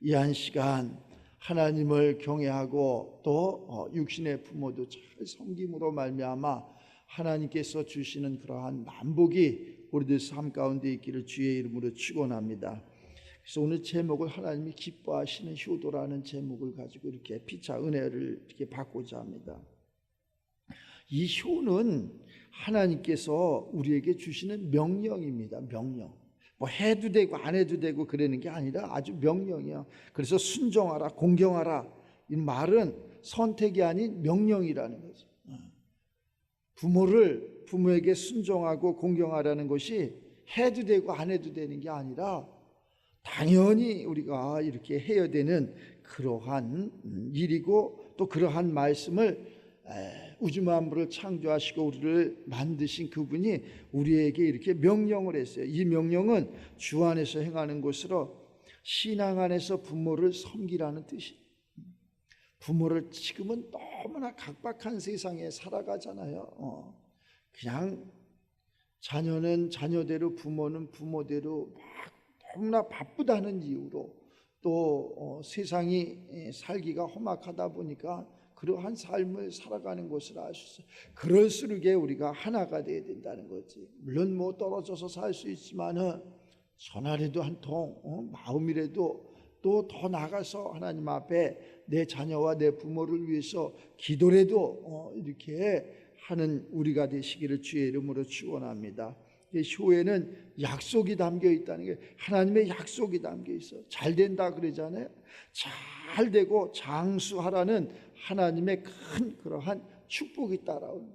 이 한 시간 하나님을 경외하고 또 육신의 부모도 잘 섬김으로 말미암아 하나님께서 주시는 그러한 만복이 우리들 삶 가운데 있기를 주의 이름으로 축원합니다. 그래서 오늘 제목을 하나님이 기뻐하시는 효도라는 제목을 가지고 이렇게 피차 은혜를 이렇게 받고자 합니다. 이 효는 하나님께서 우리에게 주시는 명령입니다. 명령. 뭐 해도 되고 안 해도 되고 그러는 게 아니라 아주 명령이야. 그래서 순종하라, 공경하라, 이 말은 선택이 아닌 명령이라는 거죠. 부모에게 순종하고 공경하라는 것이 해도 되고 안 해도 되는 게 아니라 당연히 우리가 이렇게 해야 되는 그러한 일이고, 또 그러한 말씀을 우주 만물을 창조하시고 우리를 만드신 그분이 우리에게 이렇게 명령을 했어요. 이 명령은 주 안에서 행하는 것으로 신앙 안에서 부모를 섬기라는 뜻이에요. 부모를 지금은 너무나 각박한 세상에 살아가잖아요. 그냥 자녀는 자녀대로, 부모는 부모대로 막 너무나 바쁘다는 이유로, 또 세상이 살기가 험악하다 보니까 그러한 삶을 살아가는 것을 알 수 있어요. 그럴수록 우리가 하나가 되어야 된다는 거지. 물론 뭐 떨어져서 살 수 있지만은 전화라도 한 통, 마음이라도 또 더 나가서 하나님 앞에 내 자녀와 내 부모를 위해서 기도라도 이렇게 하는 우리가 되시기를 주의 이름으로 축원합니다. 효에는 약속이 담겨 있다는 게, 하나님의 약속이 담겨 있어. 잘 된다 그러잖아요. 잘 되고 장수하라는 하나님의 큰 그러한 축복이 따라오는.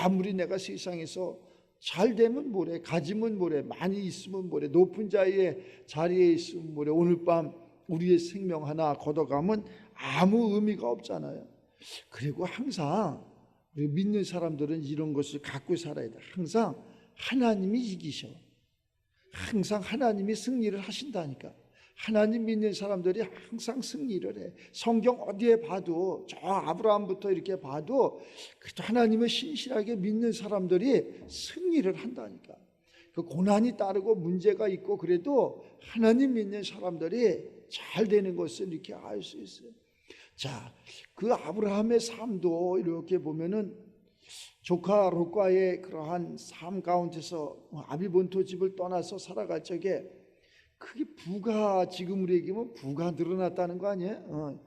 아무리 내가 세상에서 잘 되면 뭐래, 가지면 뭐래, 많이 있으면 뭐래, 높은 자리에 있으면 뭐래, 오늘 밤 우리의 생명 하나 걷어가면 아무 의미가 없잖아요. 그리고 항상 우리 믿는 사람들은 이런 것을 갖고 살아야 돼. 항상 하나님이 이기셔. 항상 하나님이 승리를 하신다니까. 하나님 믿는 사람들이 항상 승리를 해. 성경 어디에 봐도, 저 아브라함부터 이렇게 봐도 하나님을 신실하게 믿는 사람들이 승리를 한다니까. 그 고난이 따르고 문제가 있고 그래도 하나님 믿는 사람들이 잘 되는 것을 이렇게 알 수 있어요. 자, 그 아브라함의 삶도 이렇게 보면은 조카 롯과의 그러한 삶 가운데서 아비본토 집을 떠나서 살아갈 적에 그게 부가, 지금 우리 얘기하면 부가 늘어났다는 거 아니에요?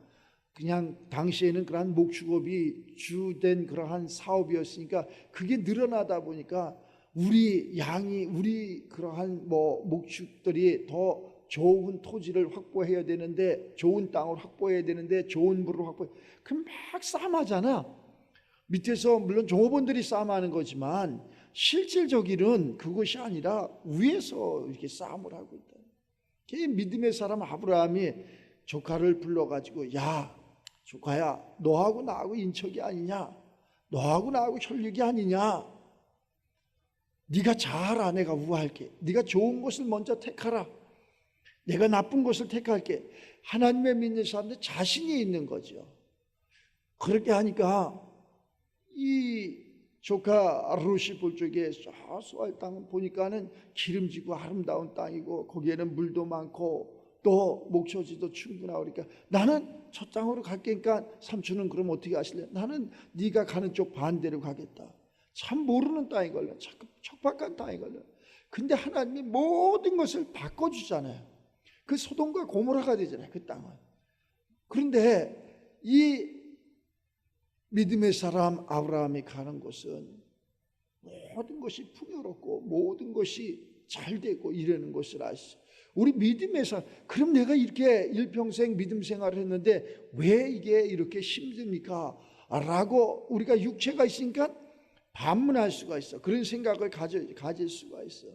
그냥 당시에는 그러한 목축업이 주된 그러한 사업이었으니까 그게 늘어나다 보니까 우리 그러한 목축들이 더 좋은 토지를 확보해야 되는데, 좋은 땅을 확보해야 되는데, 좋은 물을 그럼 막 싸움하잖아. 밑에서 물론 종업원들이 싸움하는 거지만 실질적으로는 그것이 아니라 위에서 이렇게 싸움을 하고 있다. 그 믿음의 사람 아브라함이 조카를 불러가지고, 야 조카야, 너하고 나하고 인척이 아니냐, 너하고 나하고 혈육이 아니냐, 네가 잘하라, 내가 우할게, 네가 좋은 것을 먼저 택하라, 내가 나쁜 것을 택할게. 하나님의 믿는 사람들 자신이 있는 거죠. 그렇게 하니까 이 조카 롯이 볼 적에 소알 땅 보니까는 기름지고 아름다운 땅이고 거기에는 물도 많고 또 목초지도 충분하고, 그러니까 나는 저 땅으로 갈게. 그러니까 삼촌은 그럼 어떻게 하실래? 나는 네가 가는 쪽 반대로 가겠다. 참 모르는 땅이 걸려, 척박한 땅이 걸려. 근데 하나님이 모든 것을 바꿔주잖아요. 그 소돔과 고모라가 되잖아요, 그 땅은. 그런데 이 믿음의 사람 아브라함이 가는 곳은 모든 것이 풍요롭고 모든 것이 잘 되고 이러는 것을 아시죠. 우리 믿음의 사람, 그럼 내가 이렇게 일평생 믿음 생활을 했는데 왜 이게 이렇게 힘듭니까? 라고 우리가 육체가 있으니까 반문할 수가 있어. 그런 생각을 가질 수가 있어.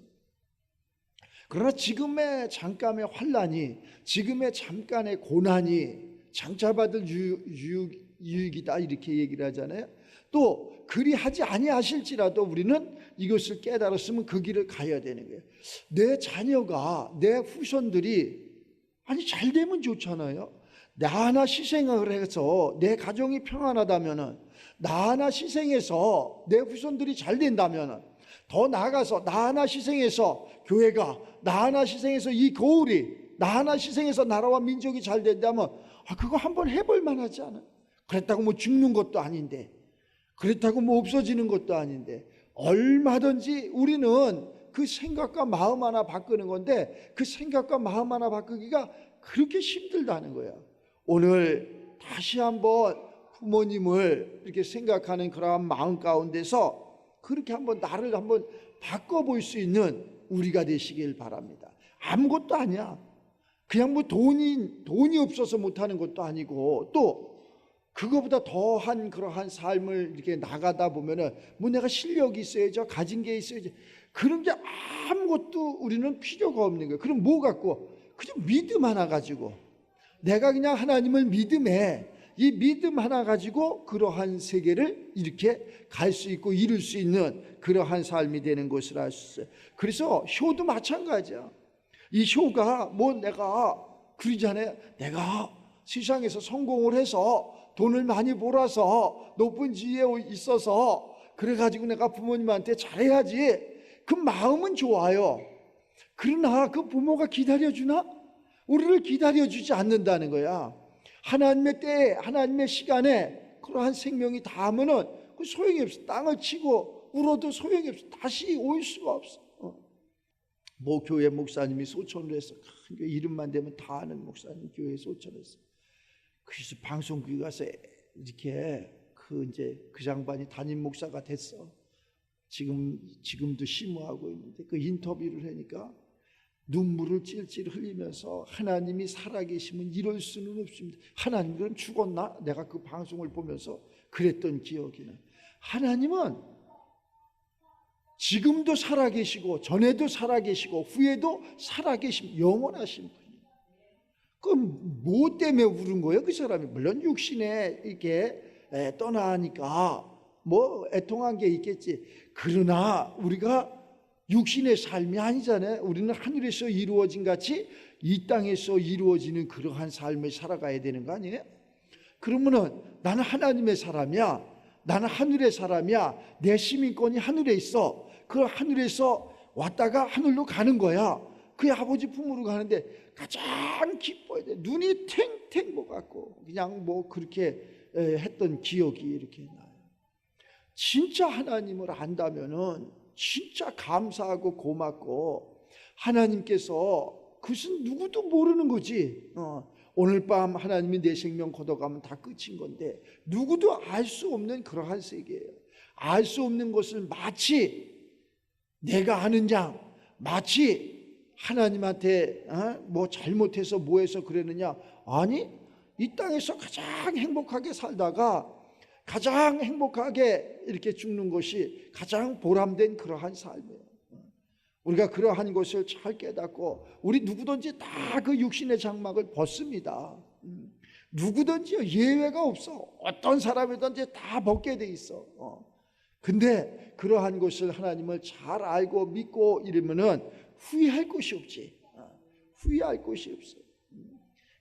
그러나 지금의 잠깐의 환난이, 지금의 잠깐의 고난이 장차받을 유익이다 이렇게 얘기를 하잖아요. 또 그리하지 아니하실지라도 우리는 이것을 깨달았으면 그 길을 가야 되는 거예요. 내 자녀가, 내 후손들이 아니 잘 되면 좋잖아요. 나 하나 희생을 해서 내 가정이 평안하다면은, 나 하나 희생해서 내 후손들이 잘 된다면은, 더 나아가서 나 하나 희생해서 교회가, 나 하나 희생해서 이 거울이, 나 하나 희생해서 나라와 민족이 잘 된다면 그거 한번 해볼 만하지 않아요? 그랬다고 뭐 죽는 것도 아닌데, 그렇다고 뭐 없어지는 것도 아닌데, 얼마든지 우리는 그 생각과 마음 하나 바꾸는 건데, 그 생각과 마음 하나 바꾸기가 그렇게 힘들다는 거야. 오늘 다시 한번 부모님을 이렇게 생각하는 그러한 마음 가운데서 그렇게 한번 나를 한번 바꿔볼 수 있는 우리가 되시길 바랍니다. 아무것도 아니야. 그냥 뭐 돈이 없어서 못하는 것도 아니고, 또 그거보다 더한 그러한 삶을 이렇게 나가다 보면은 뭐 내가 실력이 있어야죠, 가진 게 있어야지, 그런 게 아무것도 우리는 필요가 없는 거예요. 그럼 뭐 갖고? 그냥 믿음 하나 가지고, 내가 그냥 하나님을 믿음에, 이 믿음 하나 가지고 그러한 세계를 이렇게 갈 수 있고 이룰 수 있는 그러한 삶이 되는 것을 알 수 있어요. 그래서 효도 마찬가지야. 이 효가 뭐 내가 그러잖아요. 내가 세상에서 성공을 해서 돈을 많이 벌어서 높은 지위에 있어서 그래가지고 내가 부모님한테 잘해야지, 그 마음은 좋아요. 그러나 그 부모가 기다려주나? 우리를 기다려주지 않는다는 거야. 하나님의 때에, 하나님의 시간에 그러한 생명이 닿으면은 그 소용이 없어. 땅을 치고 울어도 소용이 없어. 다시 올 수가 없어. 뭐 교회 목사님이 소천을 했어. 큰 교회 이름만 되면 다 아는 목사님 교회에 소천을 했어. 그래서 방송국에 가서 이렇게 그 장반이 담임 목사가 됐어. 지금도 심호하고 있는데, 그 인터뷰를 하니까 눈물을 찔찔 흘리면서 하나님이 살아계시면 이럴 수는 없습니다. 하나님 그럼 죽었나? 내가 그 방송을 보면서 그랬던 기억이 나. 하나님은 지금도 살아계시고 전에도 살아계시고 후에도 살아계심, 영원하신 분이에요. 그럼 뭐 때문에 울은 거예요? 그 사람이 물론 육신에 이렇게 떠나니까 뭐 애통한 게 있겠지. 그러나 우리가 육신의 삶이 아니잖아요. 우리는 하늘에서 이루어진 같이 이 땅에서 이루어지는 그러한 삶을 살아가야 되는 거 아니에요? 그러면은 나는 하나님의 사람이야, 나는 하늘의 사람이야, 내 시민권이 하늘에 있어. 그 하늘에서 왔다가 하늘로 가는 거야. 그 아버지 품으로 가는데 가장 기뻐야 돼. 눈이 탱탱 먹었고 그냥 뭐 그렇게 했던 기억이 이렇게 나요. 진짜 하나님을 안다면은 진짜 감사하고 고맙고, 하나님께서 그것은 누구도 모르는 거지. 오늘 밤 하나님이 내 생명 걷어가면 다 끝인 건데, 누구도 알 수 없는 그러한 세계예요. 알 수 없는 것을 마치 내가 아는 양, 마치 하나님한테 뭐 잘못해서 뭐해서 그랬느냐. 아니, 이 땅에서 가장 행복하게 살다가 가장 행복하게 이렇게 죽는 것이 가장 보람된 그러한 삶이에요. 우리가 그러한 것을 잘 깨닫고, 우리 누구든지 다 그 육신의 장막을 벗습니다. 누구든지요, 예외가 없어. 어떤 사람이든지 다 벗게 돼 있어. 근데 그러한 것을 하나님을 잘 알고 믿고 이러면은 후회할 것이 없지. 후회할 것이 없어.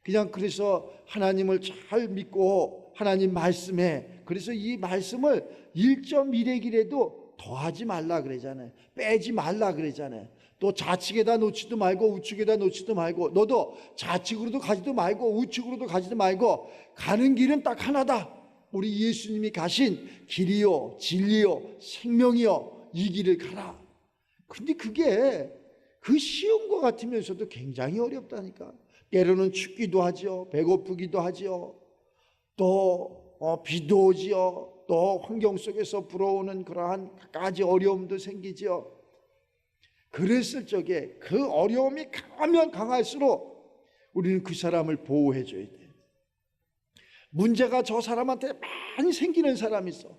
그냥 그래서 하나님을 잘 믿고 하나님 말씀에, 그래서 이 말씀을 1.1핵이라도 더하지 말라 그러잖아요. 빼지 말라 그러잖아요. 또 좌측에다 놓지도 말고 우측에다 놓지도 말고, 너도 좌측으로도 가지도 말고 우측으로도 가지도 말고, 가는 길은 딱 하나다. 우리 예수님이 가신 길이요 진리요 생명이요, 이 길을 가라. 근데 그게 그 쉬운 것 같으면서도 굉장히 어렵다니까. 때로는 춥기도 하죠. 배고프기도 하죠. 또 비도 오지요. 또 환경 속에서 불어오는 그러한 가지 어려움도 생기죠. 그랬을 적에 그 어려움이 강하면 강할수록 우리는 그 사람을 보호해 줘야 돼. 문제가 저 사람한테 많이 생기는 사람이 있어.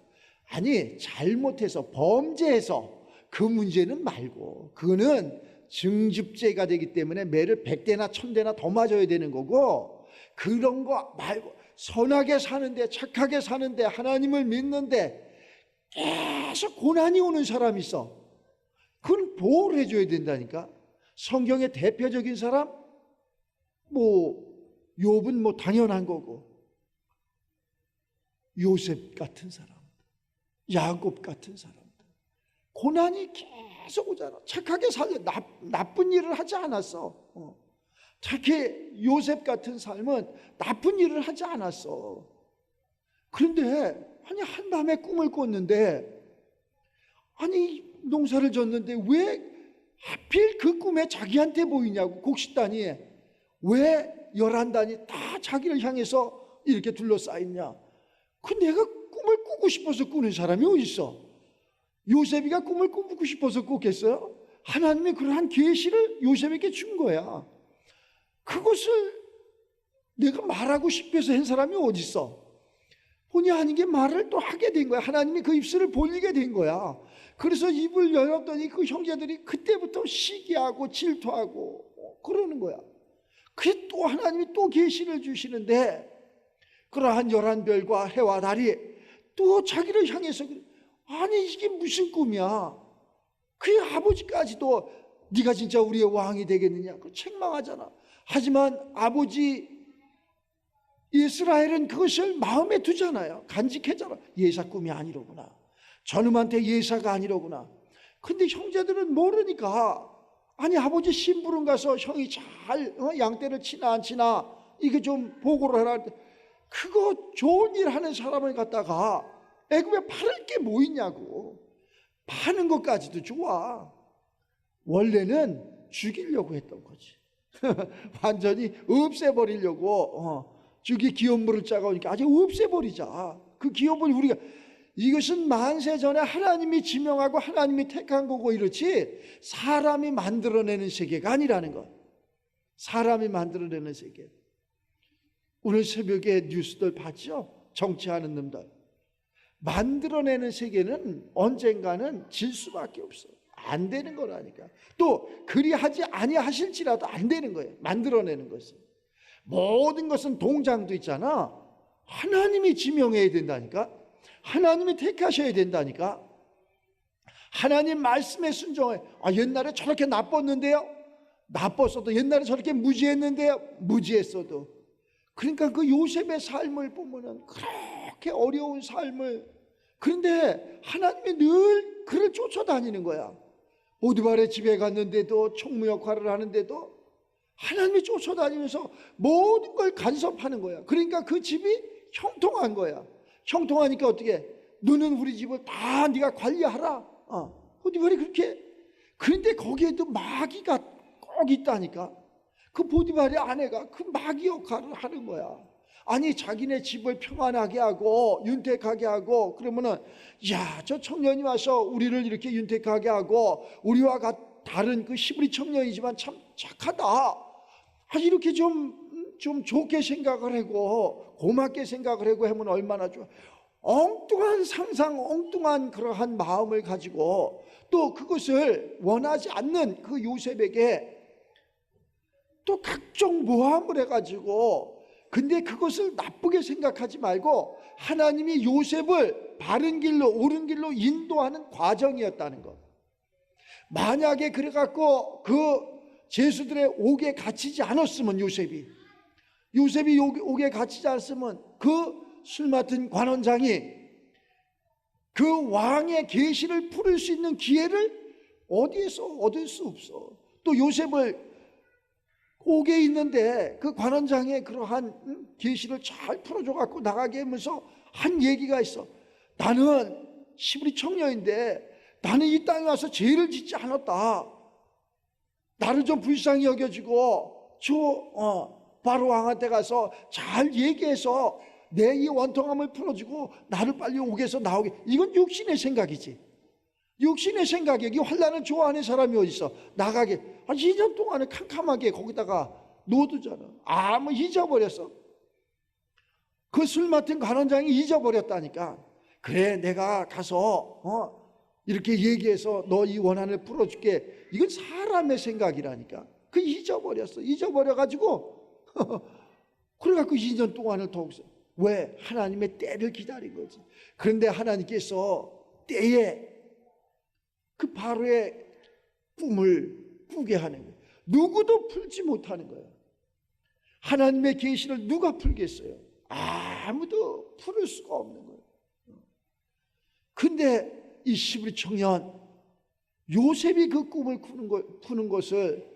아니, 잘못해서 범죄해서 그 문제는 말고, 그거는 증집죄가 되기 때문에 매를 100대나 1000대나 더 맞아야 되는 거고, 그런 거 말고 선하게 사는데, 착하게 사는데, 하나님을 믿는데 계속 고난이 오는 사람이 있어. 그건 보호를 해줘야 된다니까. 성경의 대표적인 사람, 욥은 당연한 거고, 요셉 같은 사람, 야곱 같은 사람들, 고난이 계속 오잖아. 착하게 살려, 나쁜 일을 하지 않았어. 특히 요셉 같은 삶은 나쁜 일을 하지 않았어. 그런데 한밤에 꿈을 꿨는데, 농사를 졌는데 왜 하필 그 꿈에 자기한테 보이냐고. 곡식단이 왜 11단이 다 자기를 향해서 이렇게 둘러싸였냐. 내가 꿈을 꾸고 싶어서 꾸는 사람이 어디 있어? 요셉이가 꿈을 꾸고 싶어서 꿨겠어요? 하나님이 그러한 계시를 요셉에게 준 거야. 그것을 내가 말하고 싶어서 한 사람이 어디 있어? 본의 아니게 말을 또 하게 된 거야. 하나님이 그 입술을 벌리게 된 거야. 그래서 입을 열었더니 그 형제들이 그때부터 시기하고 질투하고 그러는 거야. 그게 또 하나님이 또 계시를 주시는데, 그러한 11별과 해와 달이 또 자기를 향해서, 이게 무슨 꿈이야? 그 아버지까지도 네가 진짜 우리의 왕이 되겠느냐, 그 책망하잖아. 하지만 아버지 이스라엘은 그것을 마음에 두잖아요. 간직했잖아. 예사 꿈이 아니로구나. 저놈한테 예사가 아니로구나. 근데 형제들은 모르니까, 아버지 심부름 가서 형이 잘 양떼를 치나 안 치나 이게 좀 보고를 하라. 그거 좋은 일 하는 사람을 갖다가 애굽에 팔을 게 뭐 있냐고. 파는 것까지도 좋아. 원래는 죽이려고 했던 거지. 완전히 없애버리려고. 죽이 기업물을 짜가 오니까 아주 없애버리자. 그 기업을 우리가, 이것은 만세 전에 하나님이 지명하고 하나님이 택한 거고, 이렇지 사람이 만들어내는 세계가 아니라는 것. 사람이 만들어내는 세계. 오늘 새벽에 뉴스들 봤죠? 정치하는 놈들 만들어내는 세계는 언젠가는 질 수밖에 없어. 안 되는 거라니까. 또 그리하지 아니하실지라도 안 되는 거예요. 만들어내는 것은. 모든 것은 동장도 있잖아. 하나님이 지명해야 된다니까. 하나님이 택하셔야 된다니까. 하나님 말씀에 순종해. 옛날에 저렇게 나빴는데요, 나빴어도. 옛날에 저렇게 무지했는데요, 무지했어도. 그러니까 그 요셉의 삶을 보면은 그렇게 어려운 삶을, 그런데 하나님이 늘 그를 쫓아다니는 거야. 보디발의 집에 갔는데도, 총무 역할을 하는데도 하나님이 쫓아다니면서 모든 걸 간섭하는 거야. 그러니까 그 집이 형통한 거야. 형통하니까 어떻게? 너는 우리 집을 다 네가 관리하라. 보디발이 그렇게. 그런데 거기에도 마귀가 꼭 있다니까. 그 보디발의 아내가 그 마귀 역할을 하는 거야. 자기네 집을 평안하게 하고 윤택하게 하고, 그러면은 저 청년이 와서 우리를 이렇게 윤택하게 하고, 우리와 다른 그 히브리 청년이지만 참 착하다. 이렇게 좀 좋게 생각을 하고 고맙게 생각을 하고 하면 얼마나 좋아. 엉뚱한 상상, 엉뚱한 그러한 마음을 가지고 또 그것을 원하지 않는 그 요셉에게 또 각종 모함을 해가지고, 근데 그것을 나쁘게 생각하지 말고 하나님이 요셉을 바른 길로, 옳은 길로 인도하는 과정이었다는 것. 만약에 그래갖고 그 제수들의 옥에 갇히지 않았으면, 요셉이 옥에 갇히지 않았으면 그 술 맡은 관원장이 그 왕의 계시를 풀을 수 있는 기회를 어디에서 얻을 수 없어. 또 요셉을 옥에 있는데 그 관원장의 그러한 계시를 잘 풀어줘 갖고 나가게 하면서 한 얘기가 있어. 나는 히브리 청년인데 나는 이 땅에 와서 죄를 짓지 않았다. 나를 좀 불쌍히 여겨주고 바로 왕한테 가서 잘 얘기해서 내 이 원통함을 풀어주고 나를 빨리 옥에서 나오게. 이건 육신의 생각이지. 육신의 생각이. 여기 환난을 좋아하는 사람이 어디 있어? 나가게. 2년 동안에 캄캄하게 거기다가 놓아두잖아. 잊어버렸어. 그 술 맡은 관원장이 잊어버렸다니까. 그래, 내가 가서 이렇게 얘기해서 너 이 원한을 풀어줄게. 이건 사람의 생각이라니까. 그 잊어버렸어. 잊어버려가지고 그래갖고 2년 동안을 더욱. 왜? 하나님의 때를 기다린 거지. 그런데 하나님께서 때에 그 바로의 꿈을 꾸게 하는 거예요. 누구도 풀지 못하는 거예요. 하나님의 계시를 누가 풀겠어요? 아무도 풀을 수가 없는 거예요. 근데 이 시브리 청년 요셉이 그 꿈을 푸는 것을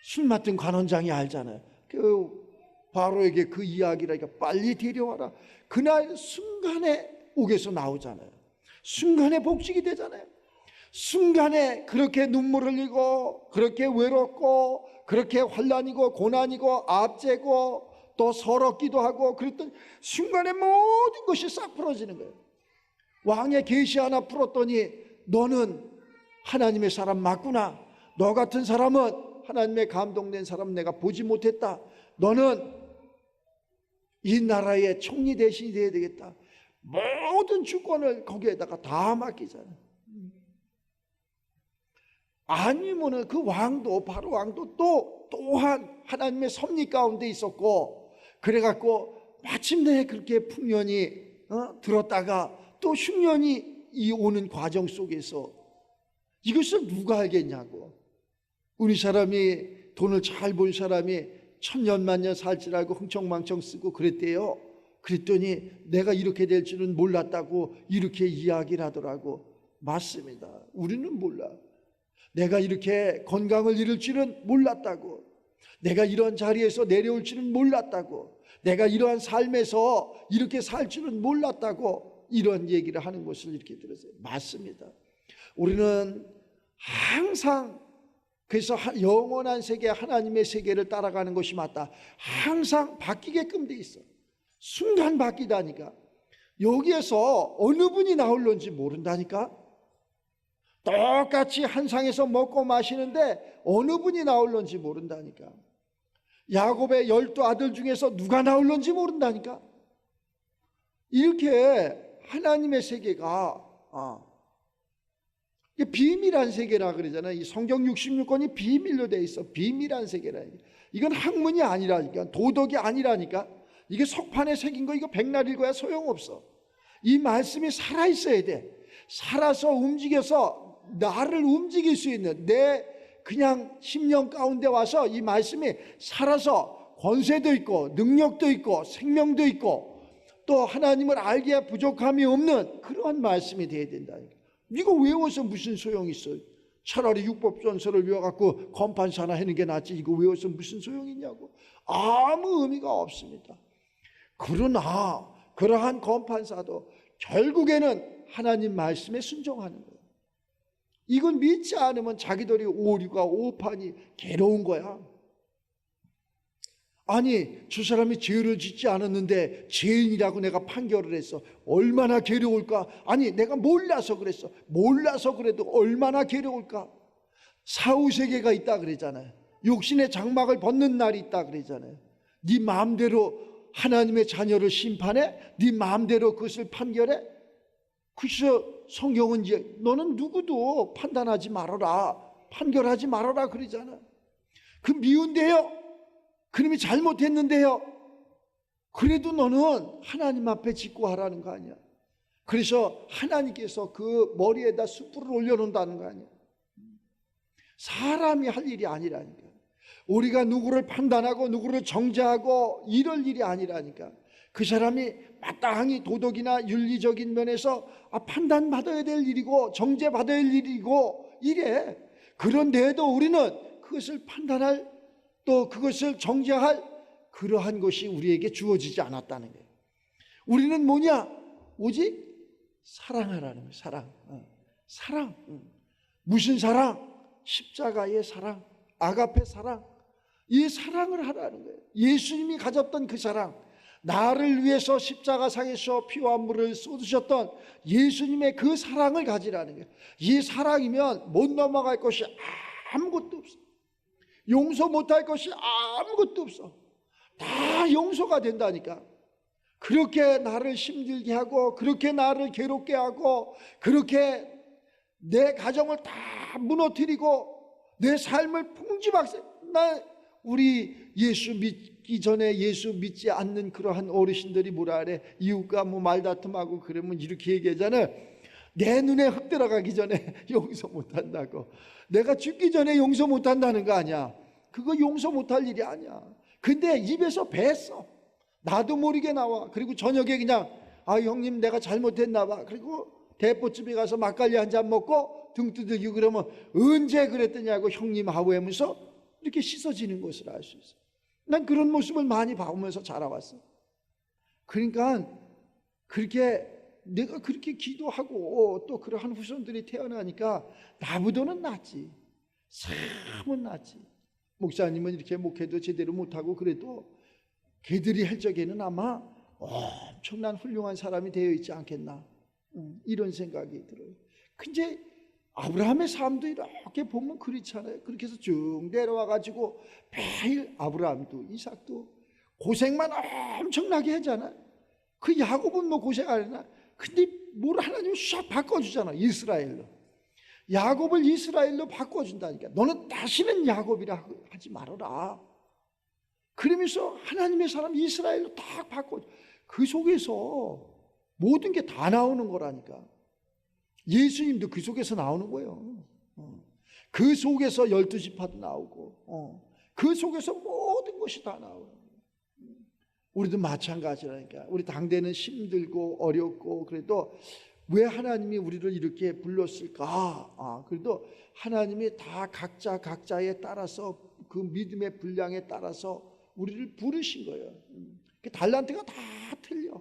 술 맡은 관원장이 알잖아요. 그 바로에게 그 이야기라니까 빨리 데려와라. 그날 순간에 옥에서 나오잖아요. 순간에 복직이 되잖아요. 순간에 그렇게 눈물 흘리고 그렇게 외롭고 그렇게 환난이고 고난이고 압제고 또 서럽기도 하고 그랬더니 순간에 모든 것이 싹 풀어지는 거예요. 왕의 계시 하나 풀었더니 너는 하나님의 사람 맞구나. 너 같은 사람은 하나님의 감동된 사람 내가 보지 못했다. 너는 이 나라의 총리 대신이 되어야 되겠다. 모든 주권을 거기에다가 다 맡기잖아요. 아니면은 그 왕도 바로 왕도 또한 하나님의 섭리 가운데 있었고 그래갖고 마침내 그렇게 풍년이 들었다가 또 흉년이 이 오는 과정 속에서 이것을 누가 알겠냐고. 우리 사람이 돈을 잘 본 사람이 천년만년 살지라고 흥청망청 쓰고 그랬대요. 그랬더니 내가 이렇게 될 줄은 몰랐다고 이렇게 이야기를 하더라고. 맞습니다. 우리는 몰라. 내가 이렇게 건강을 잃을 줄은 몰랐다고. 내가 이런 자리에서 내려올 줄은 몰랐다고. 내가 이러한 삶에서 이렇게 살 줄은 몰랐다고 이런 얘기를 하는 것을 이렇게 들었어요. 맞습니다. 우리는 항상 그래서 영원한 세계 하나님의 세계를 따라가는 것이 맞다. 항상 바뀌게끔 돼 있어. 순간 바뀌다니까. 여기에서 어느 분이 나올런지 모른다니까. 똑같이 한 상에서 먹고 마시는데 어느 분이 나올런지 모른다니까. 야곱의 12아들 중에서 누가 나올런지 모른다니까. 이렇게 하나님의 세계가 비밀한 세계라 그러잖아요. 이 성경 66권이 비밀로 돼 있어. 비밀한 세계라니까. 이건 학문이 아니라니까. 도덕이 아니라니까. 이게 석판에 새긴 거 이거 백날 읽어야 소용없어. 이 말씀이 살아있어야 돼. 살아서 움직여서 나를 움직일 수 있는 내 그냥 심령 가운데 와서 이 말씀이 살아서 권세도 있고 능력도 있고 생명도 있고 또 하나님을 알기에 부족함이 없는 그런 말씀이 돼야 된다니까. 이거 외워서 무슨 소용이 있어요? 차라리 율법전서를 외워갖고 건판사나 하는 게 낫지 이거 외워서 무슨 소용이 있냐고. 아무 의미가 없습니다. 그러나 그러한 건판사도 결국에는 하나님 말씀에 순종하는 거예요. 이건 믿지 않으면 자기들이 오류가 오판이 괴로운 거야. 아니 저 사람이 죄를 짓지 않았는데 죄인이라고 내가 판결을 했어. 얼마나 괴로울까. 아니 내가 몰라서 그랬어. 몰라서 그래도 얼마나 괴로울까. 사후세계가 있다 그러잖아요. 육신의 장막을 벗는 날이 있다 그러잖아요. 네 마음대로 하나님의 자녀를 심판해? 네 마음대로 그것을 판결해? 그래서 성경은 이제 너는 누구도 판단하지 말아라, 판결하지 말아라 그러잖아. 그 미운데요, 그놈이 잘못했는데요, 그래도 너는 하나님 앞에 직고하라는 거 아니야. 그래서 하나님께서 그 머리에다 숯불을 올려놓는다는 거 아니야. 사람이 할 일이 아니라니까. 우리가 누구를 판단하고 누구를 정죄하고 이럴 일이 아니라니까. 그 사람이 마땅히 도덕이나 윤리적인 면에서 판단받아야 될 일이고 정죄받아야 할 일이고 이래. 그런데도 우리는 그것을 판단할 또 그것을 정죄할 그러한 것이 우리에게 주어지지 않았다는 거예요. 우리는 뭐냐? 오직 사랑하라는 거예요. 사랑. 사랑. 무슨 사랑? 십자가의 사랑, 아가페 사랑. 이 사랑을 하라는 거예요. 예수님이 가졌던 그 사랑, 나를 위해서 십자가상에서 피와 물을 쏟으셨던 예수님의 그 사랑을 가지라는 거예요. 이 사랑이면 못 넘어갈 것이 아무것도 없어. 용서 못할 것이 아무것도 없어. 다 용서가 된다니까. 그렇게 나를 힘들게 하고 그렇게 나를 괴롭게 하고 그렇게 내 가정을 다 무너뜨리고 내 삶을 풍지박산. 우리 예수 믿기 전에 예수 믿지 않는 그러한 어르신들이 뭐라 그래? 이웃과 뭐 말다툼하고 그러면 이렇게 얘기하잖아요. 내 눈에 흙 들어가기 전에 용서 못한다고. 내가 죽기 전에 용서 못한다는 거 아니야. 그거 용서 못할 일이 아니야. 근데 입에서 뱄어. 나도 모르게 나와. 그리고 저녁에 그냥 형님 내가 잘못했나 봐. 그리고 대포집에 가서 막걸리 한 잔 먹고 등 두들기고 그러면 언제 그랬더냐고 형님 하고 하면서 이렇게 씻어지는 것을 알 수 있어. 난 그런 모습을 많이 봐오면서 자라왔어. 그러니까 그렇게 내가 그렇게 기도하고 또 그러한 후손들이 태어나니까 나보다는 낫지. 참은 낫지. 목사님은 이렇게 목회도 제대로 못하고 그래도 걔들이 할 적에는 아마 엄청난 훌륭한 사람이 되어 있지 않겠나, 이런 생각이 들어요. 근데 아브라함의 삶도 이렇게 보면 그렇잖아요. 그렇게 해서 쭉 내려와 가지고 매일 아브라함도 이삭도 고생만 엄청나게 하잖아요. 그 야곱은 뭐 고생 안 했나? 근데 뭘 하나님이 샥 바꿔주잖아. 이스라엘로. 야곱을 이스라엘로 바꿔준다니까. 너는 다시는 야곱이라 하지 말아라. 그러면서 하나님의 사람 이스라엘로 딱 바꿔줘. 그 속에서 모든 게 다 나오는 거라니까. 예수님도 그 속에서 나오는 거예요. 그 속에서 12지파도 나오고, 그 속에서 모든 것이 다 나와요. 우리도 마찬가지라니까. 우리 당대는 힘들고 어렵고 그래도 왜 하나님이 우리를 이렇게 불렀을까? 그래도 하나님이 다 각자에 따라서 그 믿음의 분량에 따라서 우리를 부르신 거예요. 그 달란트가 다 틀려.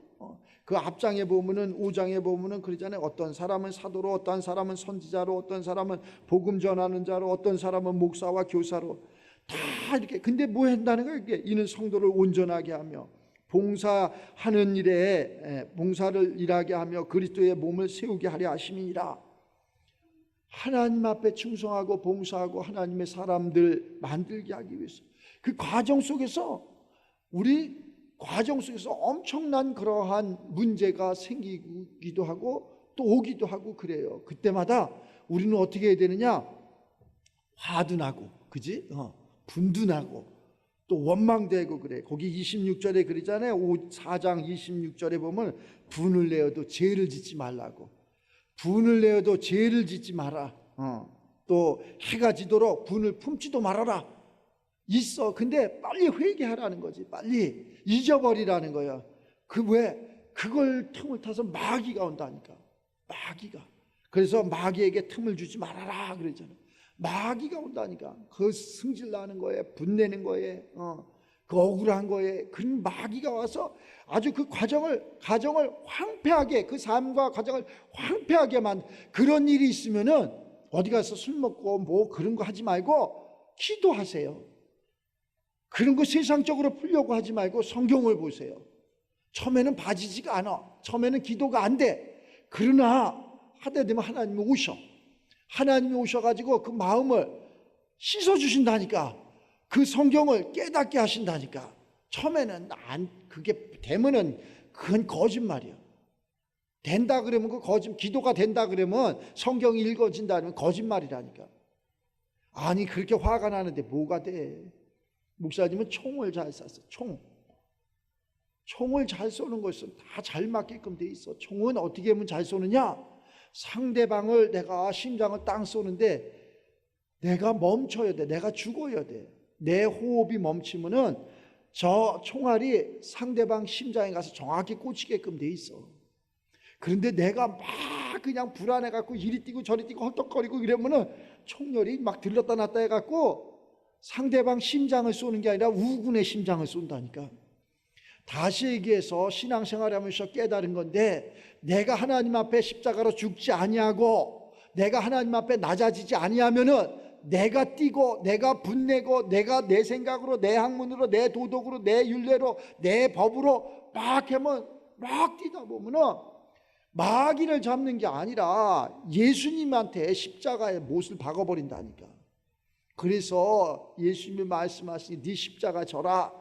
그 앞장에 보면은 5장에 보면은 그러잖아요. 어떤 사람은 사도로, 어떤 사람은 선지자로, 어떤 사람은 복음 전하는 자로, 어떤 사람은 목사와 교사로 다 이렇게. 근데 뭐 한다는 거예요? 이게 이는 성도를 온전하게 하며 봉사하는 일에 봉사를 일하게 하며 그리스도의 몸을 세우게 하려 하심이니라. 하나님 앞에 충성하고 봉사하고 하나님의 사람들 만들게 하기 위해서 그 과정 속에서 우리 과정 속에서 엄청난 그러한 문제가 생기기도 하고 또 오기도 하고 그래요. 그때마다 우리는 어떻게 해야 되느냐? 화도 나고, 그지? 분도 나고 또 원망되고 그래. 거기 26절에 그러잖아요. 4장 26절에 보면 분을 내어도 죄를 짓지 말라고. 분을 내어도 죄를 짓지 마라. 또 해가 지도록 분을 품지도 말아라. 있어. 근데 빨리 회개하라는 거지. 빨리 잊어버리라는 거야. 그걸 틈을 타서 마귀가 온다니까. 마귀가. 그래서 마귀에게 틈을 주지 말아라 그러잖아. 마귀가 온다니까. 그 승질 나는 거에, 분내는 거에, 그 억울한 거에, 그 마귀가 와서 아주 그 가정을 황폐하게, 그 삶과 가정을 황폐하게만. 그런 일이 있으면은 어디 가서 술 먹고 뭐 그런 거 하지 말고 기도하세요. 그런 거 세상적으로 풀려고 하지 말고 성경을 보세요. 처음에는 봐지지가 않아. 처음에는 기도가 안 돼. 그러나 하다 되면 하나님이 오셔. 하나님이 오셔가지고 그 마음을 씻어주신다니까. 그 성경을 깨닫게 하신다니까. 처음에는 그게 되면은 그건 거짓말이야. 된다 그러면 기도가 된다 그러면 성경이 읽어진다 그러면 거짓말이라니까. 아니 그렇게 화가 나는데 뭐가 돼? 목사님은 총을 잘 쐈어. 총을 잘 쏘는 것은 다 잘 맞게끔 돼 있어. 총은 어떻게 하면 잘 쏘느냐? 상대방을 내가 심장을 땅 쏘는데 내가 멈춰야 돼. 내가 죽어야 돼. 내 호흡이 멈추면은 저 총알이 상대방 심장에 가서 정확히 꽂히게끔 돼 있어. 그런데 내가 막 그냥 불안해 갖고 이리 뛰고 저리 뛰고 헐떡거리고 이러면은 총열이 막 들렀다 놨다 해 갖고 상대방 심장을 쏘는 게 아니라 우군의 심장을 쏜다니까. 다시 얘기해서 신앙생활 하면서 깨달은 건데, 내가 하나님 앞에 십자가로 죽지 아니하고 내가 하나님 앞에 낮아지지 아니하면은 내가 뛰고 내가 분내고 내가 내 생각으로 내 학문으로 내 도덕으로 내 율례로 내 법으로 막 하면 막 뛰다 보면은 마귀를 잡는 게 아니라 예수님한테 십자가에 못을 박아버린다니까. 그래서 예수님이 말씀하시니 네 십자가 져라.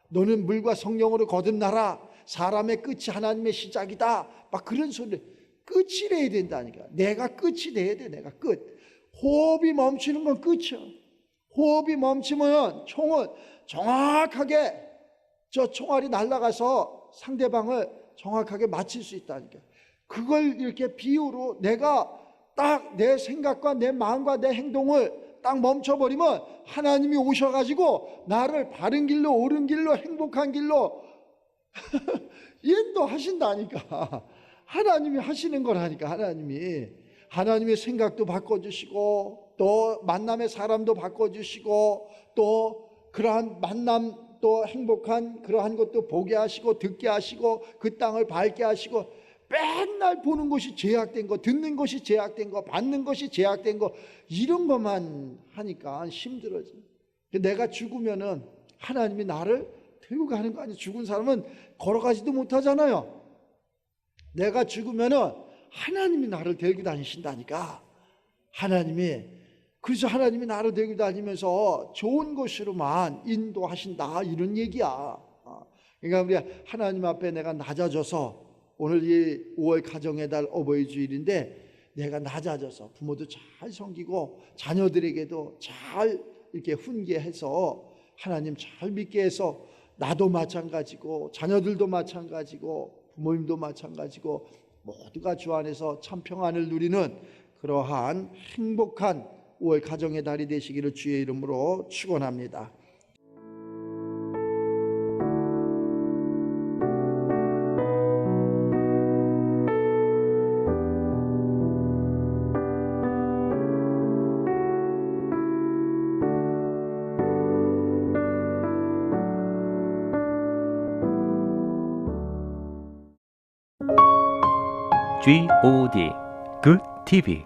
너는 물과 성령으로 거듭나라. 사람의 끝이 하나님의 시작이다. 막 그런 소리. 끝이 돼야 된다니까. 내가 끝이 돼야 돼. 내가 끝. 호흡이 멈추는 건 끝이야. 호흡이 멈추면 총은 정확하게 저 총알이 날아가서 상대방을 정확하게 맞힐 수 있다니까. 그걸 이렇게 비유로 내가 딱 내 생각과 내 마음과 내 행동을 딱 멈춰버리면 하나님이 오셔가지고 나를 바른 길로, 옳은 길로, 행복한 길로 인도하신다니까. 하나님이 하시는 거라니까. 하나님의 생각도 바꿔주시고 또 만남의 사람도 바꿔주시고 또 그러한 만남 또 행복한 그러한 것도 보게 하시고 듣게 하시고 그 땅을 밟게 하시고, 맨날 보는 것이 제약된 거, 듣는 것이 제약된 거, 받는 것이 제약된 거, 이런 것만 하니까 힘들어져. 내가 죽으면은 하나님이 나를 들고 가는 거 아니에요. 죽은 사람은 걸어가지도 못하잖아요. 내가 죽으면은 하나님이 나를 데리고 다니신다니까. 그래서 하나님이 나를 데리고 다니면서 좋은 곳으로만 인도하신다, 이런 얘기야. 그러니까 우리 하나님 앞에 내가 낮아져서, 오늘 이 5월 가정의 달 어버이 주일인데 내가 낮아져서 부모도 잘 섬기고 자녀들에게도 잘 이렇게 훈계해서 하나님 잘 믿게 해서, 나도 마찬가지고 자녀들도 마찬가지고 부모님도 마찬가지고 모두가 주 안에서 참 평안을 누리는 그러한 행복한 5월 가정의 달이 되시기를 주의 이름으로 축원합니다. GOD Good TV